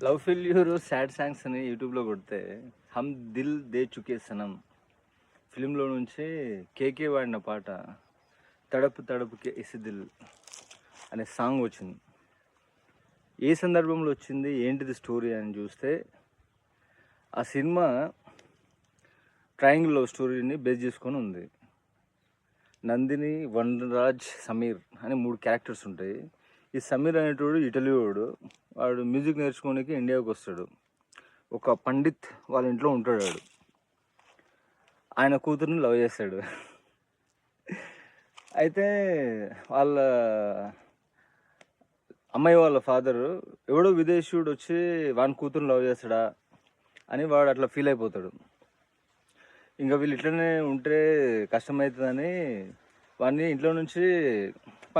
Love failure sad songs అని యూట్యూబ్లో కొడితే హమ్ దిల్ దే చుకే సనం ఫిలింలో నుంచి కేకే వాడిన పాట తడపు తడపుకే ఇసి దిల్ అనే సాంగ్ వచ్చింది. ఏ సందర్భంలో వచ్చింది, ఏంటిది స్టోరీ అని చూస్తే ఆ సినిమా ట్రయాంగిల్ లవ్ స్టోరీని బేస్ చేసుకొని ఉంది. నందిని, వనరాజ్, సమీర్ అని 3 క్యారెక్టర్స్ ఉంటాయి. ఈ సమీర్ అనేటోడు ఇటలీ వాడు మ్యూజిక్ నేర్చుకోనికి ఇండియాకి వస్తాడు. ఒక పండిత్ వాళ్ళ ఇంట్లో ఉంటాడు. ఆయన కూతుర్ని లవ్ చేస్తాడు. అయితే వాళ్ళ అమ్మాయి వాళ్ళ ఫాదరు ఎవడో విదేశీయుడు వచ్చి వాని కూతుర్ని లవ్ చేస్తాడా అని వాడు అట్లా ఫీల్ అయిపోతాడు. ఇంకా వీళ్ళు ఇట్లనే ఉంటే కష్టమవుతుందని వాడిని ఇంట్లో నుంచి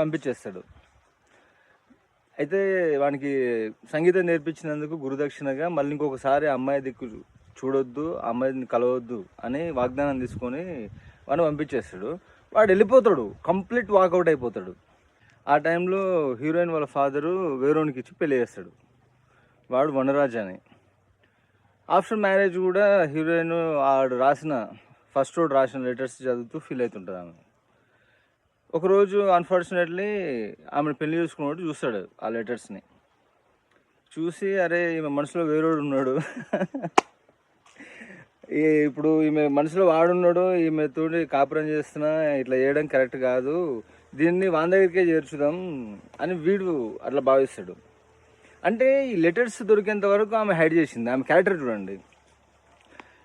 పంపించేస్తాడు. అయితే వానికి సంగీతం నేర్పించినందుకు గురుదక్షిణగా మళ్ళీ ఇంకొకసారి అమ్మాయి దిక్కు చూడొద్దు, అమ్మాయిని కలవద్దు అని వాగ్దానం తీసుకొని వాడిని పంపించేస్తాడు. వాడు వెళ్ళిపోతాడు, కంప్లీట్ వాకౌట్ అయిపోతాడు. ఆ టైంలో హీరోయిన్ వాళ్ళ ఫాదరు వేరేవానికి ఇచ్చి పెళ్లి చేస్తాడు. వాడు వనరాజ్ అని. ఆఫ్టర్ మ్యారేజ్ కూడా హీరోయిన్ ఆడు ఫస్ట్ రోడ్ రాసిన లెటర్స్ చదువుతూ ఫీల్ అవుతుంటుంది ఆమె. ఒకరోజు అన్ఫార్చునేట్లీ ఆమెను పెళ్లి చేసుకున్నట్టు చూస్తాడు ఆ లెటర్స్ని. చూసి అరే ఈమె మనసులో వేరేవాడు ఉన్నాడు, ఇప్పుడు ఈమె మనసులో వాడున్నాడు, ఈమెతో కాపురం చేస్తున్నా, ఇట్లా చేయడం కరెక్ట్ కాదు, దీన్ని వాని దగ్గరికే చేర్చుదాం అని వీడు అట్లా భావిస్తాడు. అంటే ఈ లెటర్స్ దొరికేంత వరకు ఆమె హైడ్ చేసింది. ఆమె క్యారెక్టర్ చూడండి.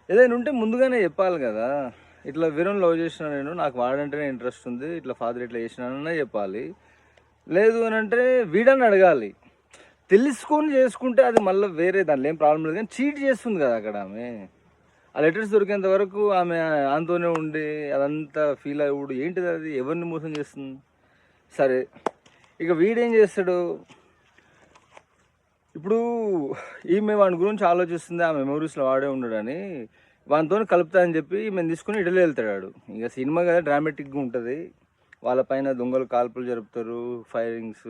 ఏదైనా ఉంటే ముందుగానే చెప్పాలి కదా, ఇట్లా వీరం లవ్ చేసిన నేను, నాకు వాడంటేనే ఇంట్రెస్ట్ ఉంది, ఇట్లా ఫాదర్ ఇట్లా చేసినాననే చెప్పాలి. లేదు అని అంటే వీడని అడగాలి. తెలుసుకొని చేసుకుంటే అది మళ్ళీ వేరే, దాంట్లో ఏం ప్రాబ్లం లేదు. కానీ చీట్ చేస్తుంది కదా అక్కడ ఆమె. ఆ లెటర్స్ దొరికేంత వరకు ఆమె ఆమెతోనే ఉండి అదంతా ఫీల్ అయ్యాడు. ఏంటిది అది, ఎవరిని మోసం చేస్తుంది? సరే, ఇక వీడేం చేస్తాడు, ఇప్పుడు ఈమె వాడి గురించి ఆలోచిస్తుంది, ఆ మెమోరీస్లో వాడే ఉన్నాడని వానితో కలుపుతా అని చెప్పి ఈమెను తీసుకుని ఇటలీ వెళ్తాడు. ఇక సినిమా కదా డ్రామాటిక్గా ఉంటుంది. వాళ్ళ పైన దొంగలు కాల్పులు జరుపుతారు, ఫైరింగ్స్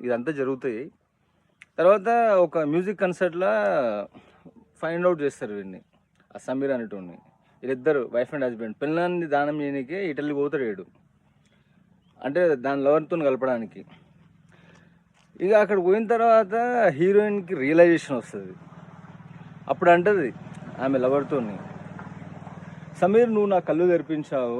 ఇదంతా జరుగుతాయి. తర్వాత ఒక మ్యూజిక్ కన్సర్ట్లో ఫైండ్ అవుట్ చేస్తారు వీడిని, ఆ సమీర్ అనేటోడిని. వీళ్ళిద్దరు వైఫ్ అండ్ హస్బెండ్. పిల్లల్ని దానం చేయడానికి ఇటలీ పోతాడు వీడు, అంటే దాని లవర్తో కలపడానికి. ఇక అక్కడ పోయిన తర్వాత హీరోయిన్కి రియలైజేషన్ వస్తుంది. అప్పుడు అంటది ఆమె లవర్తో, సమీర్ నువ్వు నా కళ్ళు తెరిపించావు,